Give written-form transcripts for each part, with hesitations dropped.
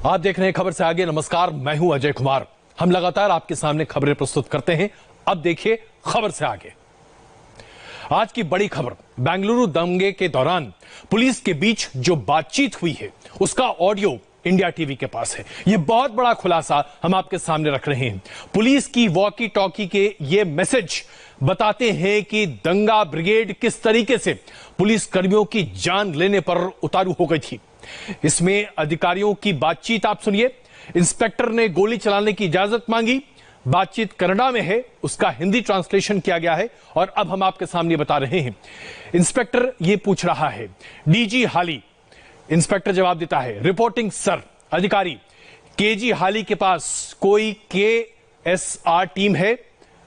आप देख रहे हैं खबर से आगे। नमस्कार, मैं हूं अजय कुमार। हम लगातार आपके सामने खबरें प्रस्तुत करते हैं। अब देखिए खबर से आगे। आज की बड़ी खबर, बेंगलुरु दंगे के दौरान पुलिस के बीच जो बातचीत हुई है उसका ऑडियो इंडिया टीवी के पास है। यह बहुत बड़ा खुलासा हम आपके सामने रख रहे हैं। पुलिस की वॉकी टॉकी के ये मैसेज बताते हैं कि दंगा ब्रिगेड किस तरीके से पुलिस कर्मियों की जान लेने पर उतारू हो गई थी। इसमें अधिकारियों की बातचीत आप सुनिए। इंस्पेक्टर ने गोली चलाने की इजाजत मांगी। बातचीत कन्नड़ा में है, उसका हिंदी ट्रांसलेशन किया गया है और अब हम आपके सामने बता रहे हैं। इंस्पेक्टर ये पूछ रहा है, डीजी हाली। इंस्पेक्टर जवाब देता है, रिपोर्टिंग सर। अधिकारी, केजी हाली के पास कोई केएसआर टीम है?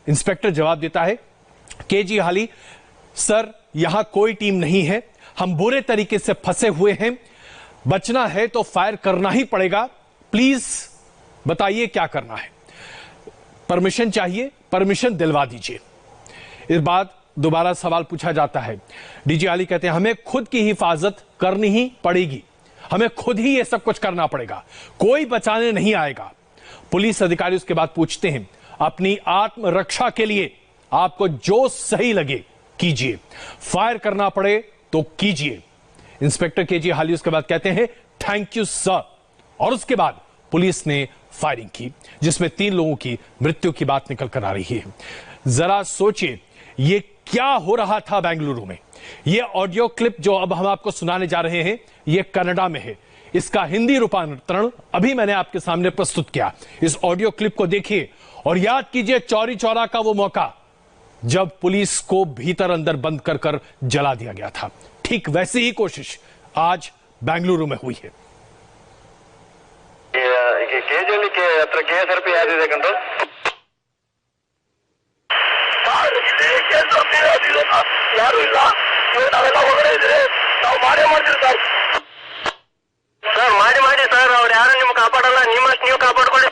इंस्पेक्टर जवाब देता है, केजी हाली सर, यहां कोई टीम नहीं है। हम बुरे तरीके से फंसे हुए हैं। बचना है तो फायर करना ही पड़ेगा। प्लीज बताइए क्या करना है। परमिशन चाहिए, परमिशन दिलवा दीजिए। इस बाद दोबारा सवाल पूछा जाता है। डीजी हाली कहते हैं, हमें खुद की हिफाजत करनी ही पड़ेगी। हमें खुद ही यह सब कुछ करना पड़ेगा, कोई बचाने नहीं आएगा। पुलिस अधिकारी उसके बाद पूछते हैं, अपनी आत्मरक्षा के लिए आपको जो सही लगे कीजिए, फायर करना पड़े तो कीजिए। इंस्पेक्टर केजी हाली उसके बाद कहते हैं, थैंक यू सर। और उसके बाद पुलिस ने फायरिंग की, जिसमें 3 लोगों की मृत्यु की बात निकल कर आ रही है। जरा सोचिए, यह क्या हो रहा था बेंगलुरु में। यह ऑडियो क्लिप जो अब हम आपको सुनाने जा रहे हैं, यह कन्नड़ा में है। इसका हिंदी रूपांतरण अभी मैंने आपके सामने प्रस्तुत किया। इस ऑडियो क्लिप को देखिए और याद कीजिए चौरी चौरा का वो मौका जब पुलिस को भीतर अंदर बंद कर कर जला दिया गया था। ठीक वैसी ही कोशिश आज बेंगलुरु में हुई है। ಸರ್ ಮಾಡಿ ಮಾಡಿ ಸರ್, ಅವ್ರು ಯಾರು ನಿಮ್ಗೆ ಕಾಪಾಡಲ್ಲ, ನಿಮ್ಮಷ್ಟು ನೀವು ಕಾಪಾಡ್ಕೊಳ್ಳಿ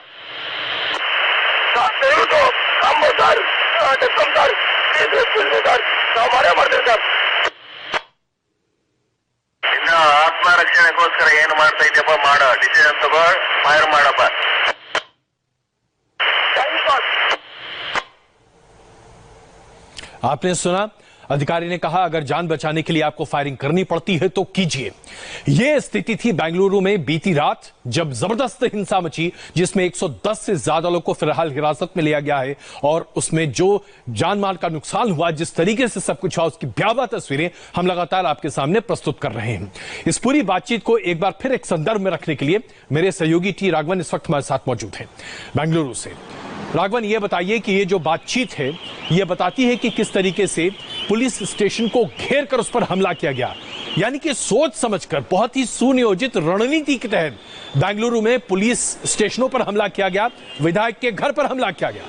ಸರ್. ಇನ್ನು ಆತ್ಮರಕ್ಷಣೆಗೋಸ್ಕರ ಏನು ಮಾಡ್ತಾ ಇದ್ದೀಯಪ್ಪ, ಮಾಡೋ ಡಿಸಿಷನ್ ತಗೋ, ಫೈರ್ ಮಾಡಪ್ಪ. आपने सुना, अधिकारी ने कहा अगर जान बचाने के लिए आपको फायरिंग करनी पड़ती है तो कीजिए। यह स्थिति थी बेंगलुरु में बीती रात, जब जबरदस्त हिंसा मची, जिसमें 110 से ज्यादा लोगों को फिलहाल हिरासत में लिया गया है और उसमें जो जान माल का नुकसान हुआ, जिस तरीके से सब कुछ हुआ, उसकी भयावह तस्वीरें हम लगातार आपके सामने प्रस्तुत कर रहे हैं। इस पूरी बातचीत को एक बार फिर एक संदर्भ में रखने के लिए मेरे सहयोगी टी राघवन इस वक्त हमारे साथ मौजूद हैं बेंगलुरु से। राघवन, ये बताइए कि ये जो बातचीत है, ये बताती है कि किस तरीके से पुलिस स्टेशन को घेर कर उस पर हमला किया गया, यानी कि सोच समझकर बहुत ही सुनियोजित रणनीति के तहत बेंगलुरु में पुलिस स्टेशनों पर हमला किया गया, विधायक के घर पर हमला किया गया।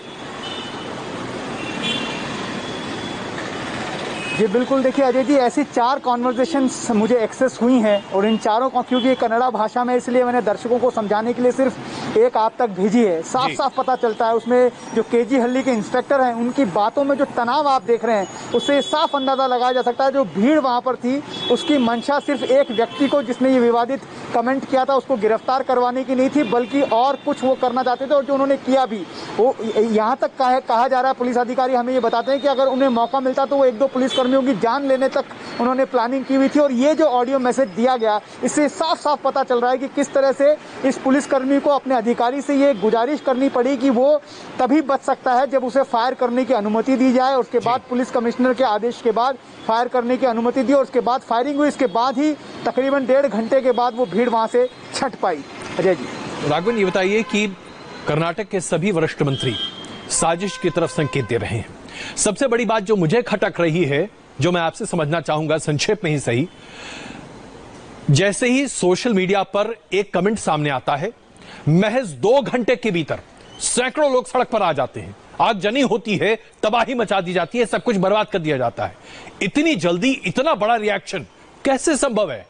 जी बिल्कुल, देखिए अजय जी, ऐसी 4 कॉन्वर्जेशंस मुझे एक्सेस हुई हैं और इन चारों को, क्योंकि ये कन्नड़ा भाषा में, इसलिए मैंने दर्शकों को समझाने के लिए सिर्फ एक आप तक भेजी है। साफ साफ पता चलता है उसमें जो केजी हल्ली के इंस्पेक्टर हैं, उनकी बातों में जो तनाव आप देख रहे हैं, उससे साफ अंदाजा लगाया जा सकता है जो भीड़ वहाँ पर थी, उसकी मंशा सिर्फ एक व्यक्ति को, जिसने ये विवादित कमेंट किया था, उसको गिरफ्तार करवाने की नहीं थी, बल्कि और कुछ वो करना चाहते थे और जो उन्होंने किया भी। वो यहाँ तक कहा जा रहा है, पुलिस अधिकारी हमें ये बताते हैं कि अगर उन्हें मौका मिलता तो वो 1-2 पुलिस कर्मियों की जान लेने तक उन्होंने प्लानिंग की हुई थी। और ये जो ऑडियो मैसेज दिया गया, इससे साफ साफ पता चल रहा है कि किस तरह से इस पुलिसकर्मी को अपने अधिकारी से ये गुजारिश करनी पड़ी कि वो तभी बच सकता है जब उसे फायर करने की अनुमति दी जाए। और उसके बाद पुलिस कमिश्नर के आदेश के बाद फायर करने की अनुमति दी और उसके बाद फायरिंग हुई। इसके बाद ही तकरीबन 1.5 घंटे के बाद वो भीड़ वहां से छट पाई। अजय जी, राघवन, ये बताइए कि कर्नाटक के सभी वरिष्ठ मंत्री साजिश की तरफ संकेत दे रहे हैं। सबसे बड़ी बात जो मुझे खटक रही है, जो मैं आपसे समझना चाहूंगा संक्षेप में ही सही, जैसे ही सोशल मीडिया पर एक कमेंट सामने आता है, महज 2 घंटे के भीतर सैकड़ों लोग सड़क पर आ जाते हैं, आगजनी होती है, तबाही मचा दी जाती है, सब कुछ बर्बाद कर दिया जाता है। इतनी जल्दी इतना बड़ा रिएक्शन कैसे संभव है?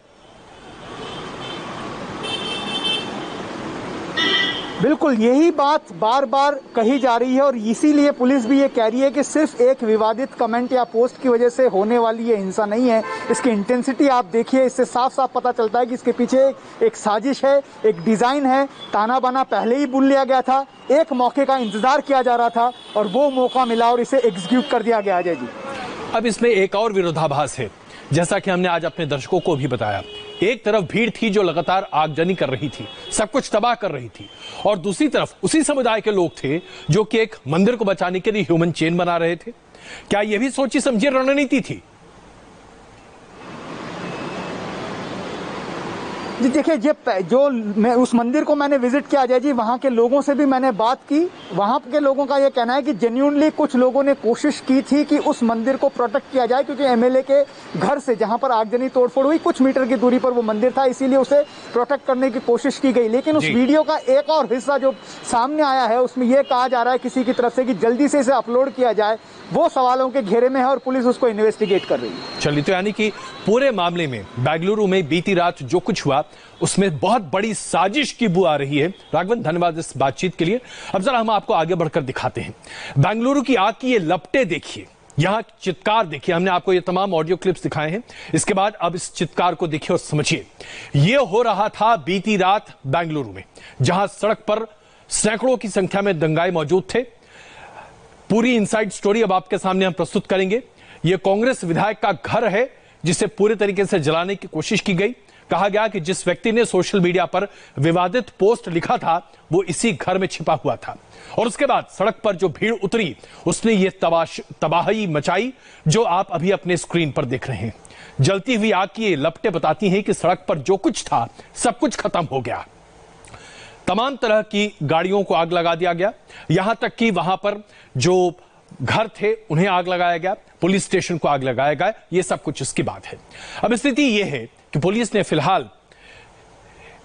बिल्कुल यही बात बार बार कही जा रही है और इसीलिए पुलिस भी ये कह रही है कि सिर्फ एक विवादित कमेंट या पोस्ट की वजह से होने वाली ये हिंसा नहीं है। इसकी इंटेंसिटी आप देखिए, इससे साफ साफ पता चलता है कि इसके पीछे एक साजिश है, एक डिज़ाइन है। ताना बाना पहले ही बुन लिया गया था, एक मौके का इंतजार किया जा रहा था और वो मौका मिला और इसे एग्जीक्यूट कर दिया गया। अजय जी, अब इसमें एक और विरोधाभास है, जैसा कि हमने आज अपने दर्शकों को भी बताया। एक तरफ भीड़ थी जो लगातार आगजनी कर रही थी, सब कुछ तबाह कर रही थी, और दूसरी तरफ उसी समुदाय के लोग थे जो कि एक मंदिर को बचाने के लिए ह्यूमन चेन बना रहे थे। क्या यह भी सोची समझी रणनीति थी? जी देखिए, जो मैं उस मंदिर को मैंने विजिट किया अजय जी, वहाँ के लोगों से भी मैंने बात की। वहाँ के लोगों का ये कहना है कि जेन्युइनली कुछ लोगों ने कोशिश की थी कि उस मंदिर को प्रोटेक्ट किया जाए, क्योंकि एमएलए के घर से जहाँ पर आगजनी तोड़फोड़ हुई कुछ मीटर की दूरी पर वो मंदिर था, इसीलिए उसे प्रोटेक्ट करने की कोशिश की गई। लेकिन उस वीडियो का एक और हिस्सा जो सामने आया है उसमें यह कहा जा रहा है किसी की तरफ से कि जल्दी से इसे अपलोड किया जाए, वो सवालों के घेरे में है और पुलिस उसको इन्वेस्टिगेट कर रही है। चलिए, तो यानी कि पूरे मामले में बेंगलुरु में बीती रात जो कुछ हुआ उसमें बहुत बड़ी साजिश की बू आ रही है। राघवन, धन्यवाद इस बातचीत के लिए। अब जरा हम आपको आगे बढ़कर दिखाते हैं बेंगलुरु की आग की ये लपटें देखिए, यहां चित्कार देखिए। हमने आपको ये तमाम ऑडियो क्लिप्स दिखाए हैं, इसके बाद अब इस चित्कार को देखिए और समझिए। ये हो रहा था बीती रात बेंगलुरु में, जहां सड़क पर सैकड़ों की संख्या में दंगाई मौजूद थे। पूरी इनसाइड स्टोरी अब आपके सामने हम प्रस्तुत करेंगे। यह कांग्रेस विधायक का घर है जिसे पूरे तरीके से जलाने की कोशिश की गई। कहा गया कि जिस व्यक्ति ने सोशल मीडिया पर विवादित पोस्ट लिखा था वो इसी घर में छिपा हुआ था, और उसके बाद सड़क पर जो भीड़ उतरी उसने ये तबाही मचाई जो आप अभी अपने स्क्रीन पर देख रहे हैं। जलती हुई आग की ये लपटें बताती हैं कि सड़क पर जो कुछ था सब कुछ खत्म हो गया। तमाम तरह की गाड़ियों को आग लगा दिया गया, यहां तक कि वहां पर जो घर थे उन्हें आग लगाया गया, पुलिस स्टेशन को आग लगाया गया। ये सब कुछ इसकी बात है। अब स्थिति यह है कि पुलिस ने फिलहाल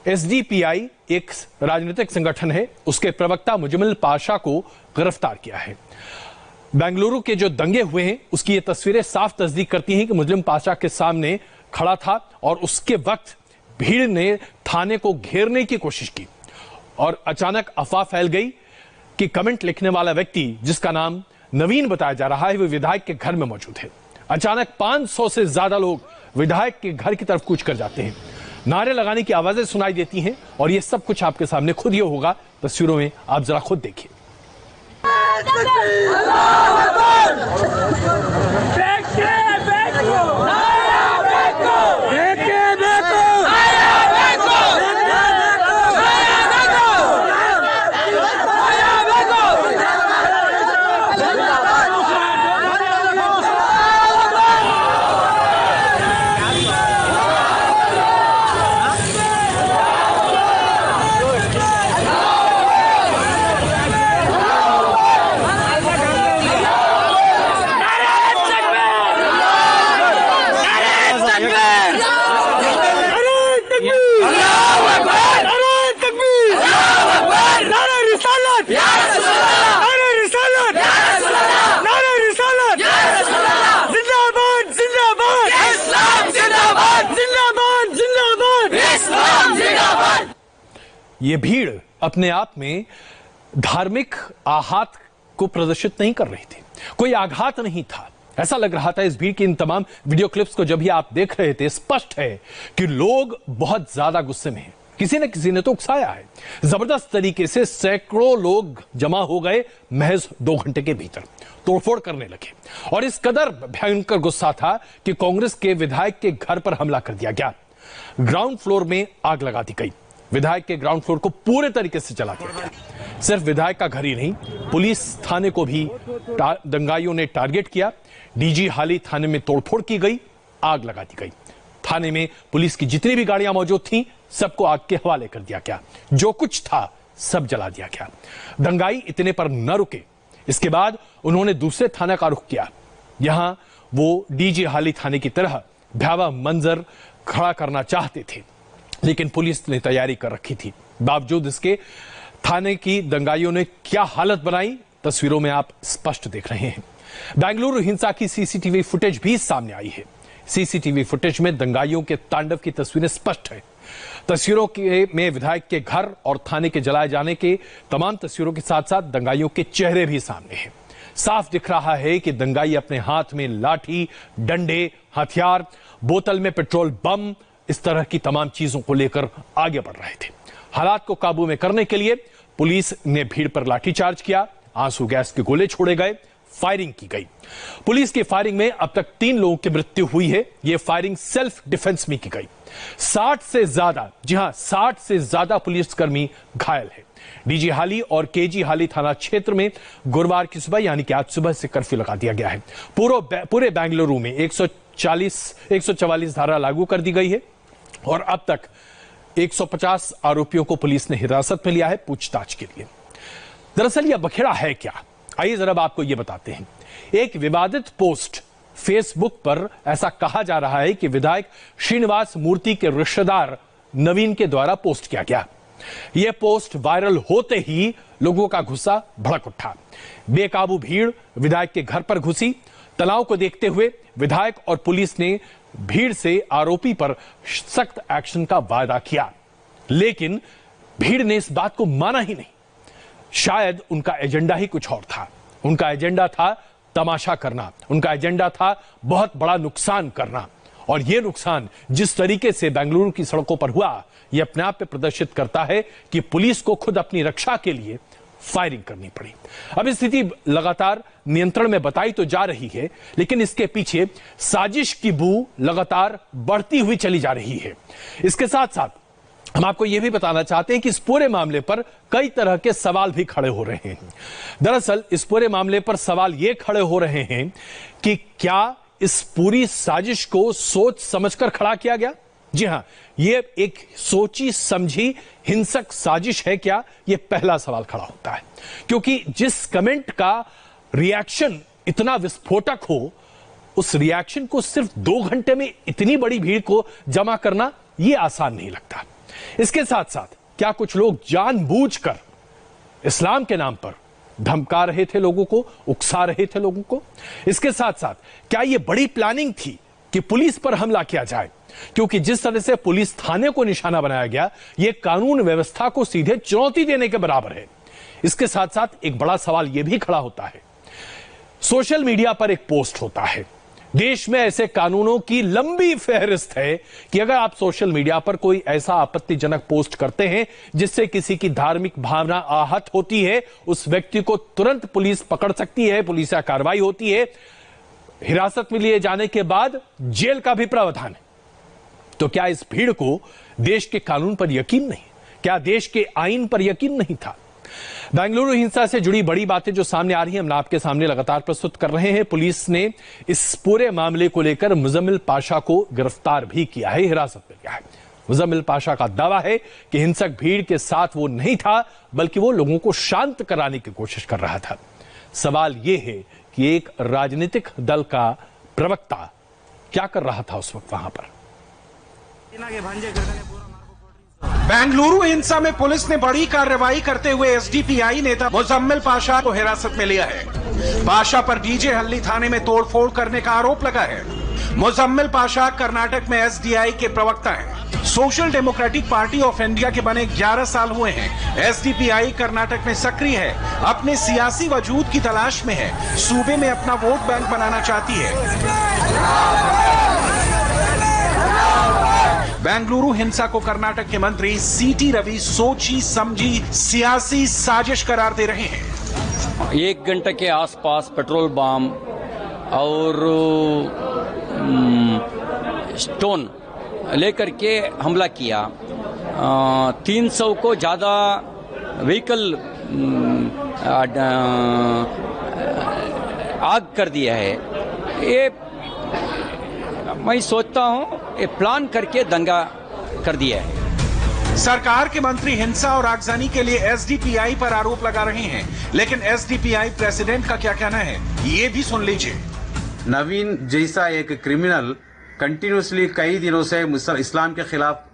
एसडीपीआई, एक राजनीतिक संगठन है, उसके प्रवक्ता मुजम्मिल पाशा को गिरफ्तार किया है। बेंगलुरु के जो दंगे हुए हैं उसकी ये तस्वीरें साफ तस्दीक करती हैं कि मुजम्मिल पाशा के सामने खड़ा था और उसके वक्त भीड़ ने थाने को घेरने की कोशिश की और अचानक अफवाह फैल गई कि कमेंट लिखने वाला व्यक्ति, जिसका नाम नवीन बताया जा रहा है, वो विधायक के घर में मौजूद है। अचानक 500 से ज्यादा लोग विधायक के घर की तरफ कूच कर जाते हैं, नारे लगाने की आवाजें सुनाई देती हैं, और ये सब कुछ आपके सामने खुद ही होगा तस्वीरों में, आप जरा खुद देखिए। ये भीड़ अपने आप में धार्मिक आहत को प्रदर्शित नहीं कर रही थी, कोई आघात नहीं था। ऐसा लग रहा था इस भीड़ की इन तमाम वीडियो क्लिप्स को जब भी आप देख रहे थे, स्पष्ट है कि लोग बहुत ज्यादा गुस्से में हैं। किसी न किसी ने तो उकसाया है। जबरदस्त तरीके से सैकड़ों लोग जमा हो गए, महज 2 घंटे के भीतर तोड़फोड़ करने लगे, और इस कदर भयंकर गुस्सा था कि कांग्रेस के विधायक के घर पर हमला कर दिया गया। ग्राउंड फ्लोर में आग लगा दी गई, विधायक के ग्राउंड फ्लोर को पूरे तरीके से जला दिया गया। सिर्फ विधायक का घर ही नहीं, पुलिस थाने को भी दंगाइयों ने टारगेट किया। डीजी हाली थाने में तोड़फोड़ की गई, आग लगा दी गई। थाने में पुलिस की जितनी भी गाड़ियां मौजूद थीं सबको आग के हवाले कर दिया गया, जो कुछ था सब जला दिया गया। दंगाई इतने पर न रुके, इसके बाद उन्होंने दूसरे थाना का रुख किया। यहां वो डीजी हाली थाने की तरह भयावह मंजर खड़ा करना चाहते थे, लेकिन पुलिस ने तैयारी कर रखी थी। बावजूद इसके थाने की दंगाइयों ने क्या हालत बनाई, तस्वीरों में आप स्पष्ट देख रहे हैं। बेंगलुरु हिंसा की सीसीटीवी फुटेज भी सामने आई है। सीसीटीवी फुटेज में दंगाइयों के तांडव की तस्वीरें स्पष्ट है। तस्वीरों में विधायक के घर और थाने के जलाए जाने के तमाम तस्वीरों के साथ साथ दंगाइयों के चेहरे भी सामने हैं। साफ दिख रहा है कि दंगाई अपने हाथ में लाठी, डंडे, हथियार, बोतल में पेट्रोल बम, इस तरह की तमाम चीजों को लेकर आगे बढ़ रहे थे। हालात को काबू में करने के लिए पुलिस ने भीड़ पर लाठीचार्ज किया, आंसू गैस के गोले छोड़े गए, फायरिंग की गई। पुलिस की फायरिंग में अब तक 3 लोगों की मृत्यु हुई है। यह फायरिंग सेल्फ डिफेंस में की गई। 60 से ज्यादा, जी हां, 60 से ज्यादा पुलिसकर्मी घायल है। डीजी हाली और केजी हाली थाना क्षेत्र में गुरुवार की सुबह यानी कि आज सुबह से कर्फ्यू लगा दिया गया है। पूरे बेंगलुरु में 144 धारा लागू कर दी गई है और अब तक 150 आरोपियों को पुलिस ने हिरासत में लिया है पूछताछ के लिए। दरअसल यह बखेड़ा है क्या, आइए जरा आपको यह बताते हैं। एक विवादित पोस्ट फेसबुक पर ऐसा कहा जा रहा है कि विधायक श्रीनिवास मूर्ति के रिश्तेदार नवीन के द्वारा पोस्ट किया गया। यह पोस्ट वायरल होते ही लोगों का गुस्सा भड़क उठा। बेकाबू भीड़ विधायक के घर पर घुसी। तनाव को देखते हुए विधायक और पुलिस ने भीड़ से आरोपी पर सख्त एक्शन का वादा किया, लेकिन भीड़ ने इस बात को माना ही नहीं। शायद उनका एजेंडा ही कुछ और था। उनका एजेंडा था तमाशा करना, उनका एजेंडा था बहुत बड़ा नुकसान करना। और यह नुकसान जिस तरीके से बेंगलुरु की सड़कों पर हुआ, यह अपने आप में प्रदर्शित करता है कि पुलिस को खुद अपनी रक्षा के लिए फायरिंग करनी पड़ी। अब स्थिति लगातार नियंत्रण में बताई तो जा रही है, लेकिन इसके पीछे साजिश की बू लगातार बढ़ती हुई चली जा रही है। इसके साथ साथ हम आपको यह भी बताना चाहते हैं कि इस पूरे मामले पर कई तरह के सवाल भी खड़े हो रहे हैं। दरअसल इस पूरे मामले पर सवाल यह खड़े हो रहे हैं कि क्या इस पूरी साजिश को सोच समझकर खड़ा किया गया? जी हां, यह एक सोची समझी हिंसक साजिश है क्या? यह पहला सवाल खड़ा होता है, क्योंकि जिस कमेंट का रिएक्शन इतना विस्फोटक हो, उस रिएक्शन को सिर्फ 2 घंटे में इतनी बड़ी भीड़ को जमा करना यह आसान नहीं लगता। इसके साथ साथ क्या कुछ लोग जानबूझकर इस्लाम के नाम पर धमका रहे थे लोगों को, उकसा रहे थे लोगों को? इसके साथ साथ क्या यह बड़ी प्लानिंग थी कि पुलिस पर हमला किया जाए? क्योंकि जिस तरह से पुलिस थाने को निशाना बनाया गया, यह कानून व्यवस्था को सीधे चुनौती देने के बराबर है। इसके साथ साथ एक बड़ा सवाल यह भी खड़ा होता है, सोशल मीडिया पर एक पोस्ट होता है। देश में ऐसे कानूनों की लंबी फहरिस्त है कि अगर आप सोशल मीडिया पर कोई ऐसा आपत्तिजनक पोस्ट करते हैं जिससे किसी की धार्मिक भावना आहत होती है, उस व्यक्ति को तुरंत पुलिस पकड़ सकती है, पुलिसिया कार्रवाई होती है, हिरासत में लिए जाने के बाद जेल का भी प्रावधान है। तो क्या इस भीड़ को देश के कानून पर यकीन नहीं? क्या देश के आईन पर यकीन नहीं था? बेंगलुरु हिंसा से जुड़ी बड़ी बातें जो सामने आ रही हैं, हम आपके सामने लगातार प्रस्तुत कर रहे हैं। पुलिस ने इस पूरे मामले को लेकर मुजम्मिल पाशा को गिरफ्तार भी किया है, हिरासत में लिया है। मुजम्मिल पाशा का दावा है कि हिंसक भीड़ के साथ वो नहीं था, बल्कि वो लोगों को शांत कराने की कोशिश कर रहा था। सवाल यह है कि एक राजनीतिक दल का प्रवक्ता क्या कर रहा था उस वक्त वहां पर? बेंगलुरु हिंसा में पुलिस ने बड़ी कार्रवाई करते हुए एसडीपीआई नेता मुजम्मिल पाशा को हिरासत में लिया है। पाशा पर डीजे हल्ली थाने में तोड़फोड़ करने का आरोप लगा है। मुजम्मिल पाशा कर्नाटक में एसडीआई के प्रवक्ता हैं। Social democratic party of India के बने 11 साल हुए हैं। एसडीपीआई कर्नाटक में सक्रिय है, अपने सियासी वजूद की तलाश में है, सूबे में अपना वोट बैंक बनाना चाहती है। बेंगलुरु हिंसा को कर्नाटक के मंत्री सीटी रवि सोची समझी सियासी साजिश करार दे रहे हैं। 1 घंटे के आसपास पेट्रोल बम और स्टोन लेकर के हमला किया। 300 को ज्यादा व्हीकल आग कर दिया है। ये मैं सोचता हूं ये प्लान करके दंगा कर दिया है। सरकार के मंत्री हिंसा और आगजनी के लिए एसडीपीआई पर आरोप लगा रहे हैं, लेकिन एसडीपीआई प्रेसिडेंट का क्या कहना है, ये भी सुन लीजिए। नवीन जैसा एक क्रिमिनल कंटिन्यूसली कई दिनों से इस्लाम के खिलाफ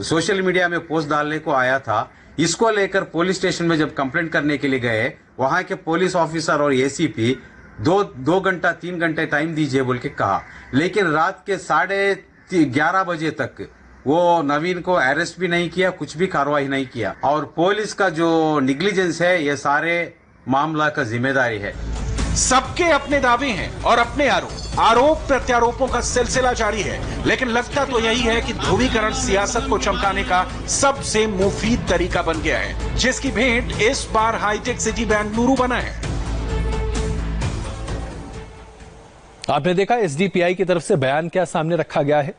सोशल मीडिया में पोस्ट डालने को आया था। इसको लेकर पुलिस स्टेशन में जब कंप्लेंट करने के लिए गए, वहां के पुलिस ऑफिसर और एसीपी 2 घंटा 3 घंटे टाइम दीजिए बोल के कहा, लेकिन रात के 11:30 बजे तक वो नवीन को अरेस्ट भी नहीं किया, कुछ भी कार्रवाई नहीं किया। और पुलिस का जो निग्लिजेंस है, ये सारे मामला का जिम्मेदारी है। सबके अपने दावे हैं और अपने आरोप प्रत्यारोपों का सिलसिला जारी है, लेकिन लगता तो यही है कि ध्रुवीकरण सियासत को चमकाने का सबसे मुफीद तरीका बन गया है, जिसकी भेंट इस बार हाईटेक सिटी बेंगलुरु बना है। आपने देखा एसडीपीआई की तरफ से बयान क्या सामने रखा गया है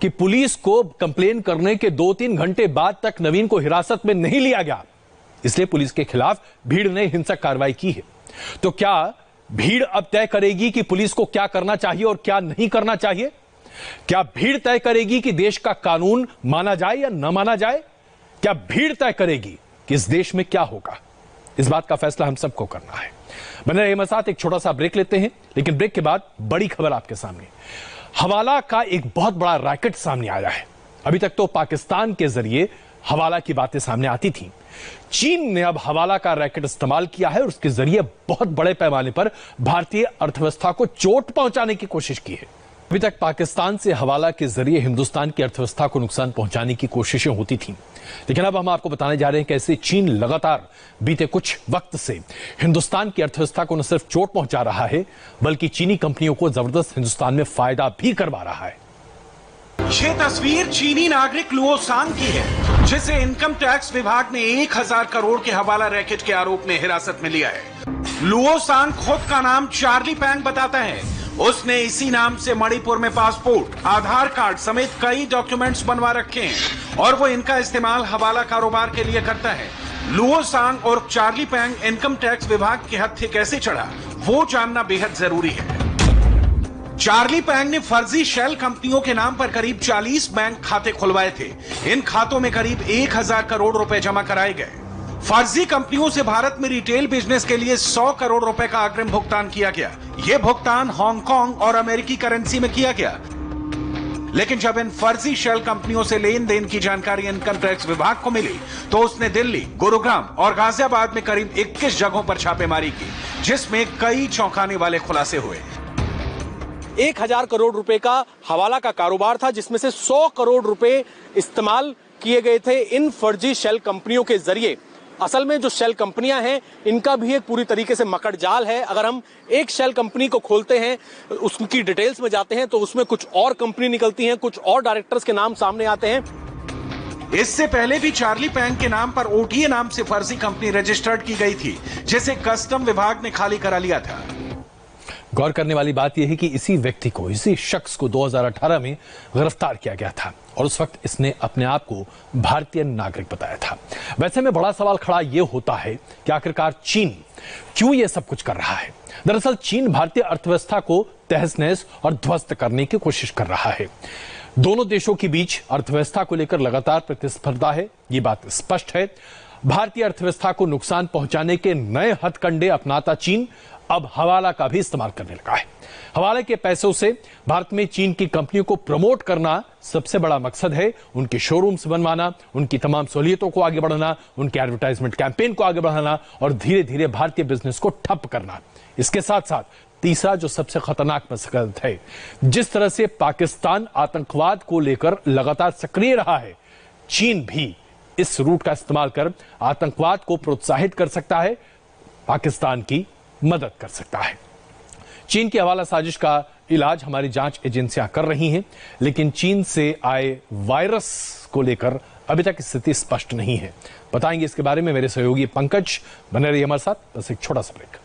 कि पुलिस को कंप्लेन करने के 2-3 घंटे बाद तक नवीन को हिरासत में नहीं लिया गया, इसलिए पुलिस के खिलाफ भीड़ ने हिंसक कार्रवाई की है। तो क्या भीड़ अब तय करेगी कि पुलिस को क्या करना चाहिए और क्या नहीं करना चाहिए? क्या भीड़ तय करेगी कि देश का कानून माना जाए या न माना जाए? क्या भीड़ तय करेगी कि इस देश में क्या होगा? इस बात का फैसला हम सबको करना है। बने रहिए हमारे साथ, एक छोटा सा ब्रेक लेते हैं, लेकिन ब्रेक के बाद बड़ी खबर आपके सामने। हवाला का एक बहुत बड़ा रैकेट सामने आया है। अभी तक तो पाकिस्तान के जरिए हवाला की बातें सामने आती थी। चीन ने अब हवाला का रैकेट इस्तेमाल किया है और उसके जरिए बहुत बड़े पैमाने पर भारतीय अर्थव्यवस्था को चोट पहुंचाने की कोशिश की है। अभी तक पाकिस्तान से हवाला के जरिए हिंदुस्तान की अर्थव्यवस्था को नुकसान पहुंचाने की कोशिशें होती थीं, लेकिन अब हम आपको बताने जा रहे हैं कैसे चीन लगातार बीते कुछ वक्त से हिंदुस्तान की अर्थव्यवस्था को न सिर्फ चोट पहुंचा रहा है, बल्कि चीनी कंपनियों को जबरदस्त हिंदुस्तान में फायदा भी करवा रहा है। ये तस्वीर चीनी नागरिक लुओ सांग की है, जिसे इनकम टैक्स विभाग ने 1000 करोड़ के हवाला रैकेट के आरोप में हिरासत में लिया है। लुओ सांग खुद का नाम चार्ली पैंग बताता है। उसने इसी नाम से मणिपुर में पासपोर्ट, आधार कार्ड समेत कई डॉक्यूमेंट्स बनवा रखे हैं और वो इनका इस्तेमाल हवाला कारोबार के लिए करता है। लुओ सांग और चार्ली पैंग इनकम टैक्स विभाग के हत्थे कैसे चढ़ा, वो जानना बेहद जरूरी है। चार्ली पैंग ने फर्जी शेल कंपनियों के नाम पर करीब 40 बैंक खाते खुलवाए थे। इन खातों में करीब 1000 करोड़ रुपए जमा कराए गए। फर्जी कंपनियों से भारत में रिटेल बिजनेस के लिए 100 करोड़ रुपए का अग्रिम भुगतान किया गया। यह भुगतान हांगकांग और अमेरिकी करेंसी में किया गया, लेकिन जब इन फर्जी शेल कंपनियों से लेन देन की जानकारी इनकम टैक्स विभाग को मिली, तो उसने दिल्ली, गुरुग्राम और गाजियाबाद में करीब 21 जगहों पर छापेमारी की, जिसमें कई चौंकाने वाले खुलासे हुए। 1000 करोड़ रुपए का हवाला का कारोबार था, जिसमें से 100 करोड़ रुपए इस्तेमाल किए गए थे इन फर्जी शेल कंपनियों के जरिए। असल में जो शेल कंपनियां हैं, इनका भी एक पूरी तरीके से मकड़ जाल है। अगर हम एक शेल कंपनी को खोलते हैं, उसकी डिटेल्स में जाते हैं, तो उसमें कुछ और कंपनी निकलती हैं, कुछ और डायरेक्टर्स के नाम सामने आते हैं। इससे पहले भी चार्ली पैंग के नाम पर ओटीए नाम से फर्जी कंपनी रजिस्टर्ड की गई थी, जिसे कस्टम विभाग ने खाली करा लिया था। गौर करने वाली बात यह है कि इसी व्यक्ति को, इसी शख्स को 2018 में गिरफ्तार किया गया था और उस वक्त इसने अपने आप को भारतीय नागरिक बताया था। वैसे में बड़ा सवाल खड़ा यह होता है कि आखिरकार चीन क्यों यह सब कुछ कर रहा है। दरअसल चीन भारतीय अर्थव्यवस्था को तहस नहस और ध्वस्त करने की कोशिश कर रहा है। दोनों देशों के बीच अर्थव्यवस्था को लेकर लगातार प्रतिस्पर्धा है, ये बात स्पष्ट है। भारतीय अर्थव्यवस्था को नुकसान पहुंचाने के नए हथकंडे अपनाता चीन अब हवाला का भी इस्तेमाल करने लगा है। हवाले के पैसों से भारत में चीन की कंपनियों को प्रमोट करना सबसे बड़ा मकसद है। उनके शोरूम्स बनवाना, उनकी तमाम सहूलियतों को आगे बढ़ाना, उनके एडवर्टाइजमेंट कैंपेन को आगे बढ़ाना और धीरे धीरे भारतीय बिजनेस को ठप करना। इसके साथ साथ तीसरा जो सबसे खतरनाक मकसद है, जिस तरह से पाकिस्तान आतंकवाद को लेकर लगातार सक्रिय रहा है, चीन भी इस रूट का इस्तेमाल कर आतंकवाद को प्रोत्साहित कर सकता है, पाकिस्तान की मदद कर सकता है। चीन की हवाला साजिश का इलाज हमारी जांच एजेंसियां कर रही हैं, लेकिन चीन से आए वायरस को लेकर अभी तक स्थिति स्पष्ट नहीं है। बताएंगे इसके बारे में मेरे सहयोगी पंकज। बने रहिए हमारे साथ, बस एक छोटा सा ब्रेक।